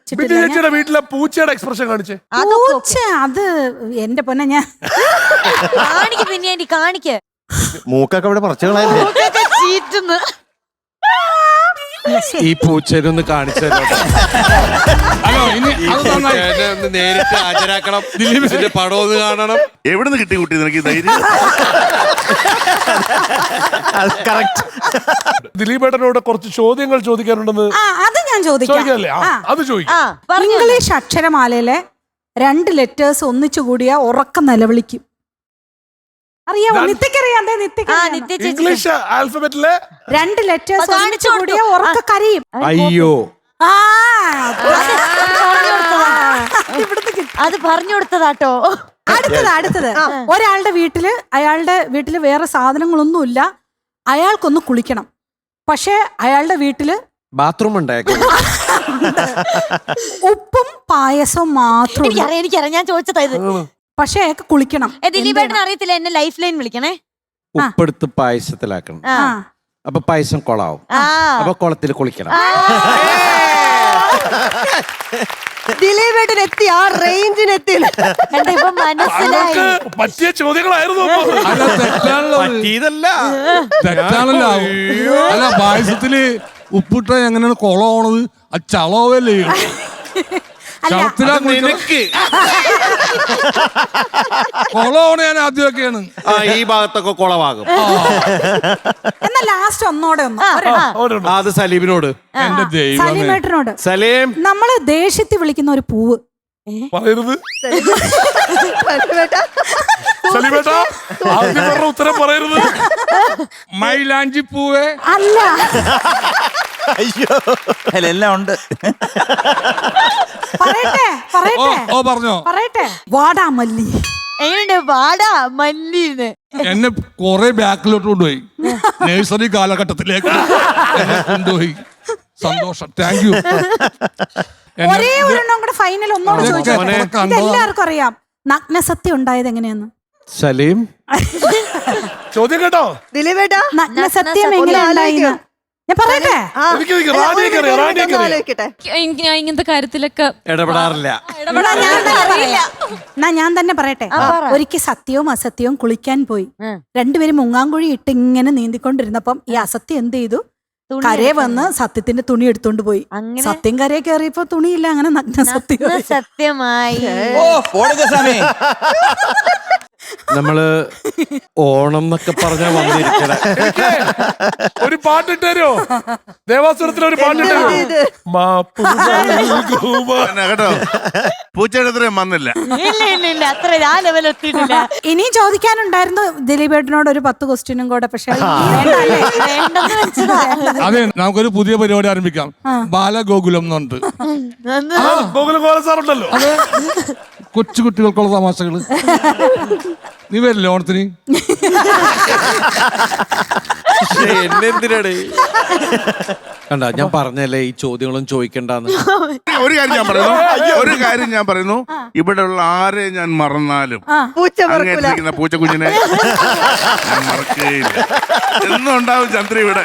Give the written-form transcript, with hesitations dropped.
ചേച്ചിയുടെ വീട്ടിലെ പൂച്ചയുടെ എക്സ്പ്രഷൻ കാണിച്ചേ. പൂച്ച അത് എന്റെ പൊന്നെ ഞാൻ കാണിക്ക് പിന്നെ കാണിക്ക്. മൂക്കൊക്കെ ഇവിടെ പറിച്ചുകളായില്ലേ? ഈ പൂച്ചേനൊന്ന് കാണിച്ചു നേരിട്ട് ഹാജരാക്കണം. ദിലീപിന്റെ പടം ഒന്ന് കാണണം. എവിടെ നിന്ന് കിട്ടി കുട്ടി നിനക്ക് ധൈര്യം? ദിലീപേട്ടനോട് കുറച്ച് ചോദ്യങ്ങൾ ചോദിക്കാനുണ്ടെന്ന്. അത് ഞാൻ ചോദിക്കാം. അത് ചോദിക്കാം. ഇംഗ്ലീഷ് അക്ഷരമാലയിലെ 2 ലെറ്റേഴ്സ് ഒന്നിച്ചു കൂടിയ ഉറക്കം നിലവിളിക്കും. അറിയാമോ? നിത്യക്കറിയാം. ഇംഗ്ലീഷ് ആൽഫബറ്റിലെ 2 ലെറ്റേഴ്സ് ഒന്നിച്ചു കൂടിയ ഉറക്ക കരയും. അയ്യോ, അത് പറഞ്ഞു കൊടുത്തതാട്ടോ. അടുത്തത് ഒരാളുടെ വീട്ടില്, അയാളുടെ വീട്ടില് വേറെ സാധനങ്ങളൊന്നുമില്ല, അയാൾക്കൊന്ന് കുളിക്കണം. പക്ഷെ അയാളുടെ വീട്ടില് ബാത്റൂം ഉണ്ടായേക്കും. ഉപ്പും പായസവും മാത്രം. എനിക്കറിയാം, ഞാൻ ചോദിച്ചതാ ഇത്. പക്ഷെ അയാൾക്ക് കുളിക്കണം. ദിലീപേട്ടന് അറിയത്തില്ല, എന്നെ ലൈഫ് ലൈൻ വിളിക്കണേ. ഉപ്പെടുത്ത് പായസത്തിലാക്കണം. അപ്പൊ പായസം കൊളാവും. അപ്പൊ കുളത്തിൽ കുളിക്കണം. ദിലീപേട്ടൻ എത്തി, ആ റേഞ്ചിന് എത്തി. ഇപ്പൊ മനസ്സിലായി. പറ്റിയ ചോദ്യങ്ങളായിരുന്നു. തെറ്റാണല്ലോ. അല്ല, പായസത്തില് ഉപ്പിട്ട എങ്ങനെയാണ് കൊളമാണത്? ആ ചളവല്ലേ കൊളമാണ്. ഞാൻ ആദ്യമൊക്കെയാണ് ഈ ഭാഗത്തൊക്കെ കുളമാകും. എന്നാ ലാസ്റ്റ് ഒന്നോടെ അത് സലീമിനോട്. എന്റെ ദൈവം, സലീമേട്ടനോട്. സലീം, നമ്മള് ദേഷ്യത്തിൽ വിളിക്കുന്ന ഒരു പൂവ് പറയരുത്. ഉത്തരം പറയരുത്. മൈലാഞ്ചി പൂവേ അല്ല. അയ്യോ, എല്ലാം ഉണ്ട്. പറയട്ടെ. വാടാമല്ലി. എങ്ങനെയുണ്ട് വാടാ മല്ലീന്ന്? എന്നെ കൊറേ ബാക്കിലോട്ട് കൊണ്ടുപോയി, നഴ്സറി കാലഘട്ടത്തിലേക്ക് കൊണ്ടുപോയി. സന്തോഷം, താങ്ക് യു. ഒരേ ഒരെണ്ണം കൂടെ ഫൈനൽ ഒന്നോട് ചോദിച്ചോട്ടെ. എല്ലാവർക്കും അറിയാം നഗ്നസത്യം ഉണ്ടായത് എങ്ങനെയാന്ന്. സലീം, ചോദ്യം കേട്ടോ. ദിലീപേട്ടാ, നഗ്നസത്യം എങ്ങനെയുണ്ടായിന്ന് ഞാൻ പറയട്ടെ. ഞാൻ ഇങ്ങനത്തെ കാര്യത്തിലൊക്കെ ഇടപെടാറില്ല. ഞാൻ തന്നെ പറയട്ടെ. ഒരിക്കൽ സത്യവും അസത്യവും കുളിക്കാൻ പോയി. രണ്ടുപേരും മുങ്ങാങ്കുഴി ഇട്ട് ഇങ്ങനെ നീന്തിക്കൊണ്ടിരുന്നപ്പം ഈ അസത്യം എന്ത് ചെയ്തു? കരയെ വന്ന് സത്യത്തിന്റെ തുണി എടുത്തോണ്ട് പോയി. സത്യം കരയെ കയറിയപ്പോ തുണിയില്ല. അങ്ങനെ നഗ്ന സത്യം സത്യമായി. നമ്മള് ഓണം എന്നൊക്കെ പറഞ്ഞാ വന്നിരിക്കണേ. ഒരു പാട്ടിട്ടോ, ദേവാസുരത്തിലെ ഒരു പാട്ടിട്ടോ. കേട്ടോ, പൂച്ചയുടെ അത്രയും വന്നില്ല. ഇല്ല, അത്ര ആ ലെവൽ എത്തിയിട്ടില്ല. ഇനിയും ചോദിക്കാനുണ്ടായിരുന്നു ദിലീപേട്ടനോട് ഒരു 10 ക്വസ്റ്റ്യനും കൂടെ. പക്ഷെ വേണ്ടെന്ന് വെച്ചതാ. അതെ, നമുക്കൊരു പുതിയ പരിപാടി ആരംഭിക്കാം. ബാലഗോകുലം എന്നുണ്ട്. ഗോകുലം സാറുണ്ടല്ലോ. കൊച്ചു കുട്ടികൾക്കുള്ള തമാശകള്. നീ വരില്ലേ ഓണത്തിന്? എന്നെന്തിനാണ് കണ്ട, ഞാൻ പറഞ്ഞല്ലേ ഈ ചോദ്യങ്ങളൊന്നും ചോദിക്കണ്ടെന്ന്. ഒരു കാര്യം ഞാൻ പറയുന്നു, ഇവിടെ ഉള്ള ആരെ ഞാൻ മറന്നാലും പൂച്ചക്കുഞ്ഞിനെ ഞാൻ മറക്കുകയില്ല. എന്നും ഉണ്ടാവും ചന്ദ്ര ഇവിടെ.